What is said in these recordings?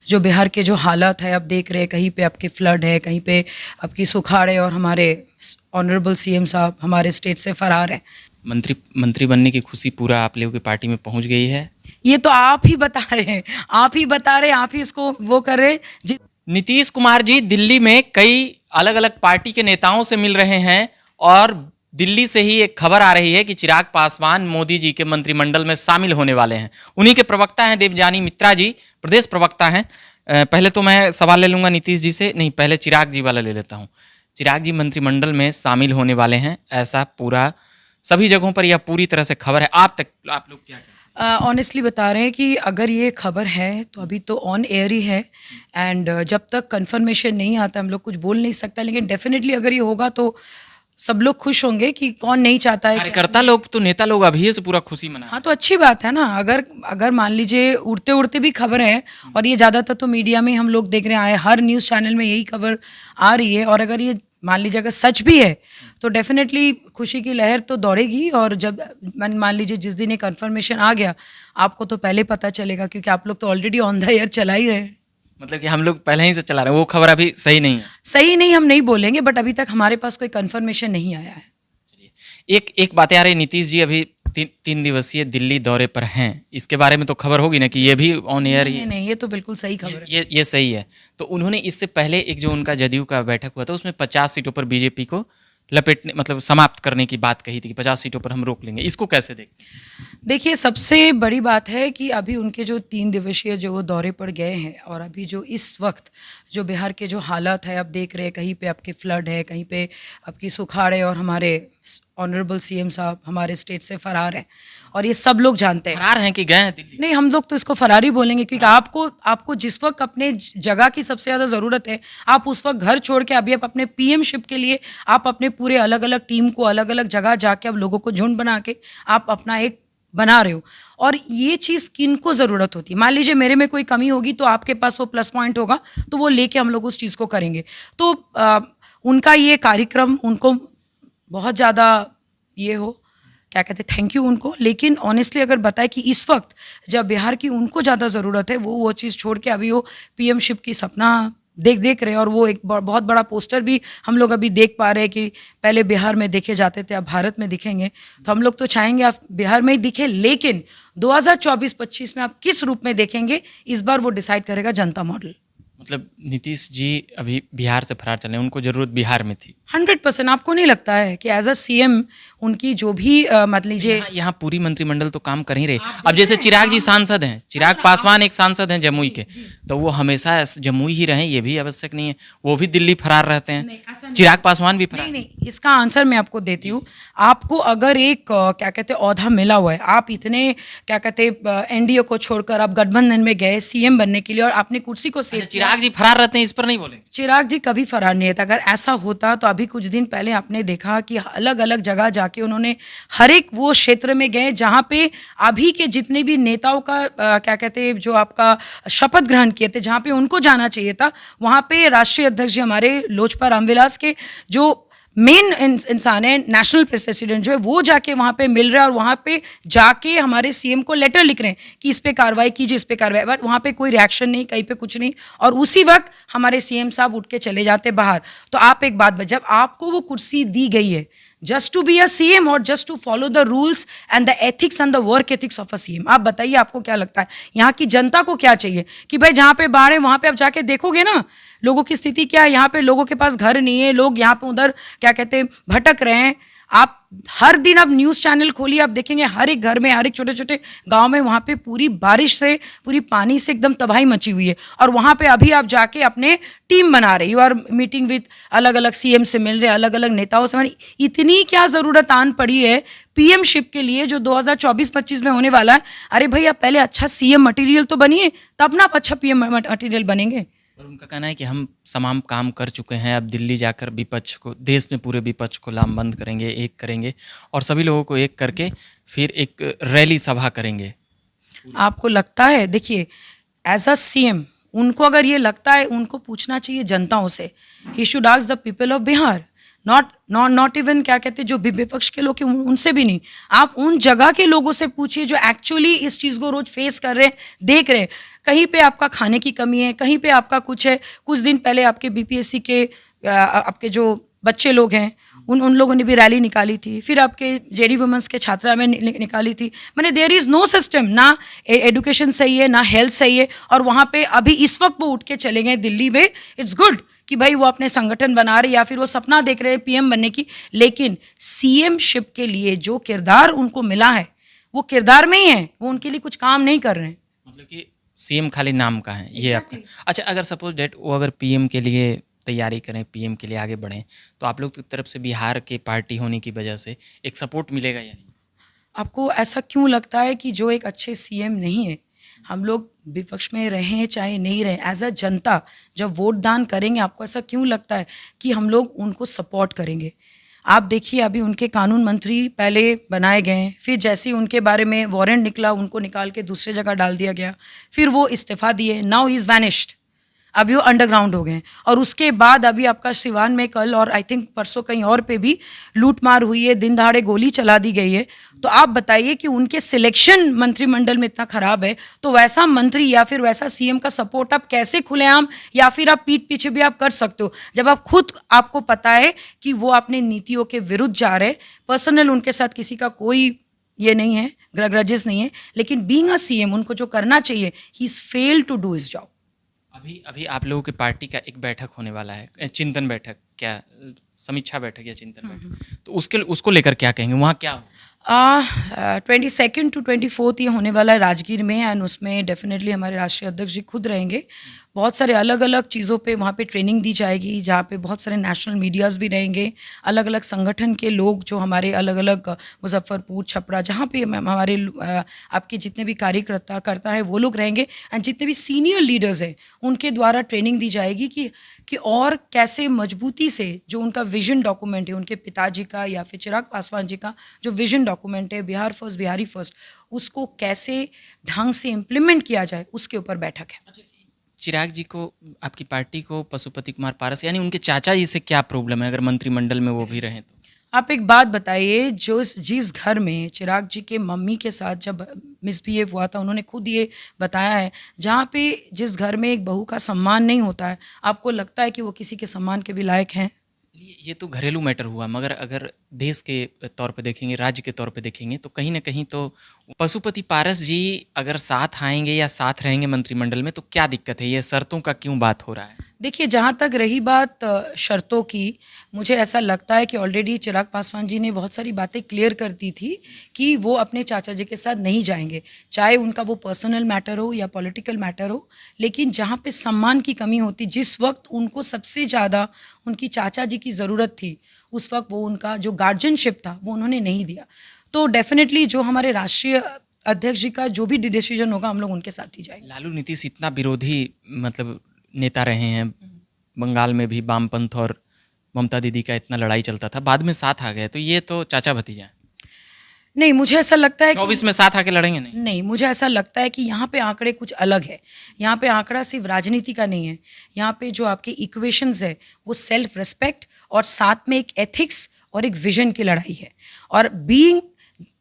जो बिहार के जो हालात है, अब देख रहे हैं कहीं पे आपके फ्लड है, कहीं पे आपकी सुखाड़ है, और हमारे ऑनरेबल सीएम साहब हमारे स्टेट से फरार हैं। मंत्री बनने की खुशी पूरा आप लोगों की पार्टी में पहुंच गई है। ये तो आप ही बता रहे हैं, आप ही बता रहे हैं, आप ही इसको वो कर रहे हैं। नीतीश कुमार जी दिल्ली में कई अलग अलग पार्टी के नेताओं से मिल रहे हैं और दिल्ली से ही एक खबर आ रही है कि चिराग पासवान मोदी जी के मंत्रिमंडल में शामिल होने वाले हैं। उन्हीं के प्रवक्ता हैं देवयानी मित्रा जी, प्रदेश प्रवक्ता हैं। पहले तो मैं सवाल ले लूंगा नीतीश जी से, नहीं पहले चिराग जी वाला ले लेता हूँ। चिराग जी मंत्रिमंडल में शामिल होने वाले हैं, ऐसा पूरा सभी जगहों पर यह पूरी तरह से खबर है। आप लोग क्या कहें? ऑनेस्टली बता रहे हैं कि अगर ये खबर है तो अभी तो ऑन एयर ही है, एंड जब तक कंफर्मेशन नहीं आता हम लोग कुछ बोल नहीं सकता, लेकिन डेफिनेटली अगर ये होगा तो सब लोग खुश होंगे कि कौन नहीं चाहता है। कार्यकर्ता लोग तो नेता लोग अभी से पूरा खुशी मना। हाँ, तो अच्छी बात है ना। अगर अगर मान लीजिए उड़ते उड़ते भी खबर है, और ये ज़्यादातर तो मीडिया में हम लोग देख रहे हैं, हर न्यूज़ चैनल में यही खबर आ रही है, और अगर ये मान लीजिए अगर सच भी है तो डेफिनेटली खुशी की लहर तो दौड़ेगी। और जब मान लीजिए जिस दिन ये कन्फर्मेशन आ गया, आपको तो पहले पता चलेगा, क्योंकि आप लोग तो ऑलरेडी ऑन द एयर चला ही रहे हैं। मतलब कि हम लोग पहले ही से चला रहे हैं, वो खबर अभी सही नहीं है। सही नहीं हम नहीं बोलेंगे, बट अभी तक हमारे पास कोई कन्फर्मेशन नहीं आया है। एक बातें आ रही, नीतीश जी अभी 3 दिवसीय दिल्ली दौरे पर हैं, इसके बारे में तो खबर होगी ना कि ये भी ऑन एयर ही? नहीं, ये तो बिल्कुल सही खबर है। ये सही है। तो उन्होंने इससे पहले एक जो उनका जदयू का बैठक हुआ था उसमें 50 सीटों पर बीजेपी को लपेटने मतलब समाप्त करने की बात कही थी कि 50 सीटों पर हम रोक लेंगे। इसको कैसे देखते हैं? देखिए, सबसे बड़ी बात है कि अभी उनके जो 3 दिवसीय जो वो दौरे पर गए हैं, और अभी जो इस वक्त जो बिहार के जो हालात है, अब देख रहे हैं कहीं पे आपके फ्लड है, कहीं पे आपकी सुखाड़ है, और हमारे ऑनरेबल सीएम साहब हमारे स्टेट से फरार हैं, और ये सब लोग जानते हैं। फरार हैं कि गए हैं दिल्ली? नहीं, हम लोग तो इसको फरारी बोलेंगे, क्योंकि आपको जिस वक्त अपने जगह की सबसे ज़्यादा ज़रूरत है, आप उस वक्त घर छोड़ के अभी आप अपने पीएमशिप के लिए आप अपने पूरे अलग अलग टीम को अलग अलग जगह जाके अब लोगों को झुंड बना के आप अपना एक बना रहे हो। और ये चीज़ किनको ज़रूरत होती है? मान लीजिए मेरे में कोई कमी होगी तो आपके पास वो प्लस पॉइंट होगा, तो वो लेके हम लोग उस चीज़ को करेंगे। तो उनका ये कार्यक्रम उनको बहुत ज़्यादा ये हो, क्या कहते हैं, थैंक यू उनको। लेकिन ऑनेस्टली अगर बताए कि इस वक्त जब बिहार की उनको ज़्यादा ज़रूरत है, वो चीज़ छोड़ के अभी वो पीएमशिप की सपना देख रहे हैं। और वो एक बहुत बड़ा पोस्टर भी हम लोग अभी देख पा रहे हैं कि पहले बिहार में देखे जाते थे, अब भारत में दिखेंगे। तो हम लोग तो चाहेंगे आप बिहार में ही दिखे, लेकिन 2024-25 में आप किस रूप में देखेंगे, इस बार वो डिसाइड करेगा जनता मॉडल। मतलब नीतीश जी अभी बिहार से फरार चले, उनको जरूरत बिहार में थी 100%। आपको नहीं लगता है कि एज अ सीएम उनकी जो भी मत लीजिए, यहाँ पूरी मंत्रिमंडल तो काम कर ही रहे। अब जैसे चिराग जी सांसद हैं, चिराग पासवान एक सांसद हैं जमुई के, तो वो हमेशा जमुई ही रहें ये भी आवश्यक नहीं है, वो भी दिल्ली फरार रहते हैं, चिराग पासवान भी फरार। नहीं, इसका आंसर मैं आपको देती हूँ। आपको अगर एक क्या कहते हैं ओहदा मिला हुआ है, आप इतने क्या कहते हैं एनडीए को छोड़कर आप गठबंधन में गए सीएम बनने के लिए, और आपने कुर्सी को सेव। चिराग जी फरार रहते हैं, इस पर नहीं बोले? चिराग जी कभी फरार नहीं रहता। अगर ऐसा होता तो अभी कुछ दिन पहले आपने देखा कि अलग अलग जगह जाके उन्होंने हर एक वो क्षेत्र में गए जहाँ पे अभी के जितने भी नेताओं का क्या कहते हैं जो आपका शपथ ग्रहण किए थे, जहाँ पे उनको जाना चाहिए था, वहाँ पे राष्ट्रीय अध्यक्ष जी हमारे लोजपा रामविलास के जो मेन इंसान है, नेशनल प्रेसिडेंट जो है, वो जाके वहाँ पे मिल रहा है, और वहाँ पे जाके हमारे सीएम को लेटर लिख रहे हैं कि इस पे कार्रवाई कीजिए, इस पे कार्रवाई। बट वहाँ पे कोई रिएक्शन नहीं, कहीं पे कुछ नहीं, और उसी वक्त हमारे सीएम साहब उठ के चले जाते बाहर। तो आप एक बात, जब आपको वो कुर्सी दी गई है just to be a CM और just to follow the rules and the ethics and the work ethics of a CM, आप बताइए आपको क्या लगता है यहाँ की जनता को क्या चाहिए? कि भाई जहाँ पे बाढ़ है वहाँ पे आप जाके देखोगे ना लोगों की स्थिति क्या है। यहाँ पे लोगों के पास घर नहीं है, लोग यहाँ पे उधर क्या कहते हैं भटक रहे हैं। आप हर दिन आप न्यूज़ चैनल खोलिए, आप देखेंगे हर एक घर में, हर एक छोटे छोटे गांव में वहाँ पे पूरी बारिश से, पूरी पानी से एकदम तबाही मची हुई है। और वहाँ पे अभी आप जाके अपने टीम बना रही हो और मीटिंग विद अलग अलग सीएम से मिल रहे, अलग अलग नेताओं से। इतनी क्या ज़रूरत आन पड़ी है पीएमशिप के लिए जो 2024-25 में होने वाला है? अरे भाई, आप पहले अच्छा सीएम मटीरियल तो बनिए, तब ना आप अच्छा पीएम मटीरियल बनेंगे। और उनका कहना है कि हम तमाम काम कर चुके हैं, अब दिल्ली जाकर विपक्ष को, देश में पूरे विपक्ष को लामबंद करेंगे, एक करेंगे, और सभी लोगों को एक करके फिर एक रैली सभा करेंगे। आपको लगता है, देखिए एज अ सीएम उनको अगर ये लगता है, उनको पूछना चाहिए जनताओं से। He should ask the people of Bihar, not even क्या कहते हैं जो विपक्ष के लोग हैं उनसे भी नहीं। आप उन जगह के लोगों से पूछिए जो एक्चुअली इस चीज़ को रोज फेस कर रहे हैं, देख रहे हैं। कहीं पे आपका खाने की कमी है, कहीं पे आपका कुछ है। कुछ दिन पहले आपके बीपीएससी के आपके जो बच्चे लोग हैं उन लोगों ने भी रैली निकाली थी, फिर आपके जेडी वुमेंस के छात्रा में निकाली थी। मैंने देयर इज़ नो सिस्टम, ना एजुकेशन सही है ना हेल्थ सही है, और वहाँ पे अभी इस वक्त वो उठ के चले गए दिल्ली में। इट्स गुड कि भाई वो अपने संगठन बना रहे या फिर वो सपना देख रहे हैं पीएम बनने की, लेकिन सीएम शिप के लिए जो किरदार उनको मिला है वो किरदार में ही है, वो उनके लिए कुछ काम नहीं कर रहे हैं। मतलब कि सीएम खाली नाम का है ये आपका। अच्छा, अगर सपोज डेट वो अगर पीएम के लिए तैयारी करें, पीएम के लिए आगे बढ़ें, तो आप लोग की तरफ से बिहार के पार्टी होने की वजह से एक सपोर्ट मिलेगा या नहीं? आपको ऐसा क्यों लगता है कि जो एक अच्छे सीएम नहीं है, हम लोग विपक्ष में रहें चाहे नहीं रहें, एज अ जनता जब वोट दान करेंगे, आपको ऐसा क्यों लगता है कि हम लोग उनको सपोर्ट करेंगे? आप देखिए अभी उनके कानून मंत्री पहले बनाए गए, फिर जैसे ही उनके बारे में वारंट निकला उनको निकाल के दूसरे जगह डाल दिया गया, फिर वो इस्तीफा दिए, नाउ ही इज़ वैनिश्ड, अभी वो अंडरग्राउंड हो गए हैं। और उसके बाद अभी आपका सिवान में कल और आई थिंक परसों कहीं और पे भी लूट मार हुई है, दिन दहाड़े गोली चला दी गई है। तो आप बताइए कि उनके सिलेक्शन मंत्रिमंडल में इतना खराब है, तो वैसा मंत्री या फिर वैसा सीएम का सपोर्ट आप कैसे खुलेआम या फिर आप पीठ पीछे भी आप कर सकते हो, जब आप खुद आपको पता है कि वो अपने नीतियों के विरुद्ध जा रहे हैं। पर्सनल उनके साथ किसी का कोई ये नहीं है, ग्रजेस नहीं है, लेकिन बीइंग अ सीएम उनको जो करना चाहिए, he is fail to do his job. अभी अभी आप लोगों की पार्टी का एक बैठक होने वाला है, चिंतन बैठक, क्या समीक्षा बैठक या चिंतन बैठक, तो उसको लेकर क्या कहेंगे, वहाँ क्या हो? 22 to 24 ये होने वाला है राजगीर में, एंड उसमें डेफिनेटली हमारे राष्ट्रीय अध्यक्ष जी खुद रहेंगे। बहुत सारे अलग अलग चीज़ों पे वहाँ पे ट्रेनिंग दी जाएगी, जहाँ पे बहुत सारे नेशनल मीडियाज़ भी रहेंगे, अलग अलग संगठन के लोग जो हमारे अलग अलग मुजफ्फरपुर, छपरा, जहाँ पे हमारे आपके जितने भी कार्यकर्ता करता है वो लोग रहेंगे, एंड जितने भी सीनियर लीडर्स हैं उनके द्वारा ट्रेनिंग दी जाएगी कि और कैसे मजबूती से जो उनका विजन डॉक्यूमेंट है, उनके पिताजी का या फिर चिराग पासवान जी का जो विजन डॉक्यूमेंट है, बिहार फर्स्ट बिहारी फर्स्ट, उसको कैसे ढंग से इम्प्लीमेंट किया जाए, उसके ऊपर बैठक है। चिराग जी को, आपकी पार्टी को पशुपति कुमार पारस यानी उनके चाचा जी से क्या प्रॉब्लम है, अगर मंत्रिमंडल में वो भी रहें तो? आप एक बात बताइए, जिस घर में चिराग जी के मम्मी के साथ जब मिसबिहेव हुआ था, उन्होंने खुद ये बताया है, जहाँ पे जिस घर में एक बहू का सम्मान नहीं होता है, आपको लगता है कि वो किसी के सम्मान के भी लायक हैं? ये तो घरेलू मैटर हुआ, मगर अगर देश के तौर पे देखेंगे, राज्य के तौर पे देखेंगे, तो कहीं ना कहीं तो पशुपति पारस जी अगर साथ आएंगे या साथ रहेंगे मंत्रिमंडल में, तो क्या दिक्कत है? ये शर्तों का क्यों बात हो रहा है? देखिए, जहाँ तक रही बात शर्तों की, मुझे ऐसा लगता है कि ऑलरेडी चिराग पासवान जी ने बहुत सारी बातें क्लियर कर दी थी कि वो अपने चाचा जी के साथ नहीं जाएंगे, चाहे उनका वो पर्सनल मैटर हो या पॉलिटिकल मैटर हो। लेकिन जहाँ पे सम्मान की कमी होती, जिस वक्त उनको सबसे ज़्यादा उनकी चाचा जी की ज़रूरत थी, उस वक्त वो उनका जो गार्जियनशिप था वो उन्होंने नहीं दिया। तो डेफिनेटली जो हमारे राष्ट्रीय अध्यक्ष जी का जो भी डिसीजन होगा, हम लोग उनके साथ ही जाएंगे। लालू नीतीश इतना विरोधी मतलब नेता रहे हैं, बंगाल में भी वामपंथ और ममता दीदी का इतना लड़ाई चलता था, बाद में साथ आ गए, तो ये तो चाचा भतीजा हैं। नहीं, मुझे ऐसा लगता है 24 में साथ आके लड़ेंगे नहीं? नहीं, मुझे ऐसा लगता है कि यहाँ पे आंकड़े कुछ अलग है। यहाँ पे आंकड़ा सिर्फ राजनीति का नहीं है, यहाँ पे जो आपके इक्वेशंस है वो सेल्फ रिस्पेक्ट और साथ में एक एथिक्स और एक विजन की लड़ाई है। और बीइंग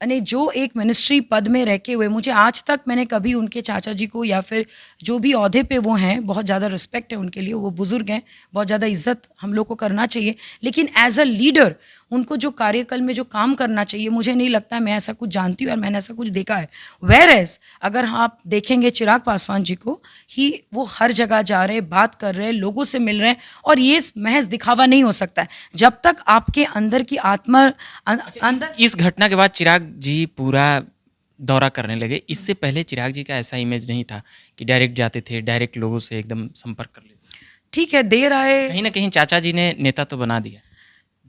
यानी जो एक मिनिस्ट्री पद में रह के हुए, मुझे आज तक मैंने कभी उनके चाचा जी को या फिर जो भी ओहदे पे वो हैं, बहुत ज़्यादा रिस्पेक्ट है उनके लिए, वो बुज़ुर्ग हैं, बहुत ज़्यादा इज्जत हम लोग को करना चाहिए। लेकिन एज अ लीडर उनको जो कार्यकाल में जो काम करना चाहिए, मुझे नहीं लगता मैं ऐसा कुछ जानती हूँ और मैंने ऐसा कुछ देखा है। वेयर एज अगर आप देखेंगे चिराग पासवान जी को, वो हर जगह जा रहे, बात कर रहे, लोगों से मिल रहे हैं, और ये महज दिखावा नहीं हो सकता है जब तक आपके अंदर की आत्मा अंदर। इस घटना के बाद चिराग जी पूरा दौरा करने लगे। इससे पहले चिराग जी का ऐसा इमेज नहीं था कि डायरेक्ट जाते थे, डायरेक्ट लोगों से एकदम संपर्क कर लेते। ठीक है, देर आए, कहीं ना कहीं चाचा जी ने नेता तो बना दिया,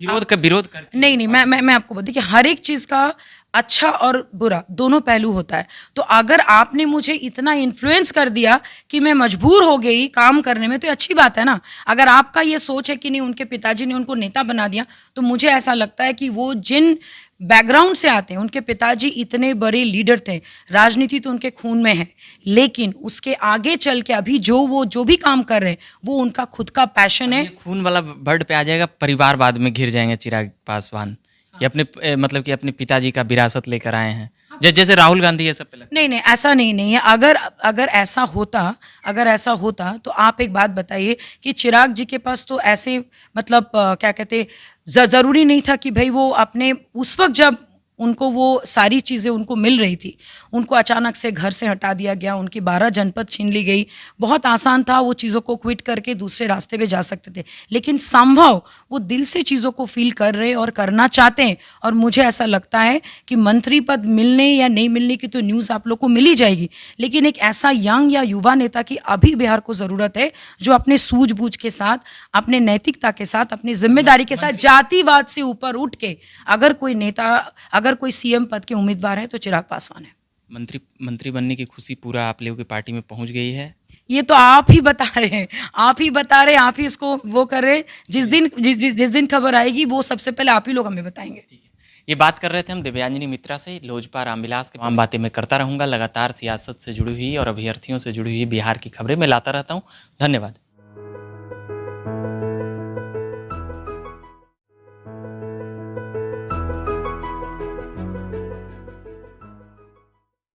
विरोध कर नहीं, मैं आपको बता, देखिए हर एक चीज़ का अच्छा और बुरा दोनों पहलू होता है। तो अगर आपने मुझे इतना इन्फ्लुएंस कर दिया कि मैं मजबूर हो गई काम करने में, तो ये अच्छी बात है ना। अगर आपका ये सोच है कि नहीं, उनके पिताजी ने उनको नेता बना दिया, तो मुझे ऐसा लगता है कि वो जिन बैकग्राउंड से आते हैं, उनके पिताजी इतने बड़े लीडर थे, राजनीति तो उनके खून में है, लेकिन उसके आगे चल के अभी वो जो भी काम कर रहे हैं, वो उनका खुद का पैशन है। खून वाला वर्ड पे आ जाएगा, परिवार बाद में घिर जाएंगे चिराग पासवान। ये अपने मतलब कि अपने पिताजी का विरासत लेकर आए हैं, जैसे राहुल गांधी ये सब पे लगता नहीं नहीं, ऐसा नहीं है। अगर ऐसा होता तो आप एक बात बताइए कि चिराग जी के पास तो ऐसे मतलब क्या कहते, जरूरी नहीं था कि भाई वो अपने उस वक्त जब उनको वो सारी चीज़ें उनको मिल रही थी, उनको अचानक से घर से हटा दिया गया, उनकी 12 जनपद छीन ली गई। बहुत आसान था, वो चीज़ों को क्विट करके दूसरे रास्ते पे जा सकते थे, लेकिन संभव वो दिल से चीज़ों को फील कर रहे और करना चाहते हैं। और मुझे ऐसा लगता है कि मंत्री पद मिलने या नहीं मिलने की तो न्यूज़ आप लोग को मिल ही जाएगी, लेकिन एक ऐसा यंग या युवा नेता की अभी बिहार को ज़रूरत है जो अपने सूझबूझ के साथ, अपने नैतिकता के साथ, अपनी जिम्मेदारी के साथ, जातिवाद से ऊपर उठ के अगर कोई नेता, अगर कोई सीएम पद के उम्मीदवार है तो चिराग पासवान है। मंत्री बनने की खुशी पूरा आप लोगों की पार्टी में पहुंच गई है? ये तो आप ही बता रहे हैं, आप ही इसको वो कर रहे हैं। जिस दिन खबर आएगी वो सबसे पहले आप ही लोग हमें बताएंगे। ये बात कर रहे थे हम देवयानी मित्रा से। लोजपा रामविलास के तमाम बातें मैं करता रहूंगा। लगातार सियासत से जुड़ी हुई और अभ्यर्थियों से जुड़ी हुई बिहार की खबरें मैं लाता रहता हूँ। धन्यवाद।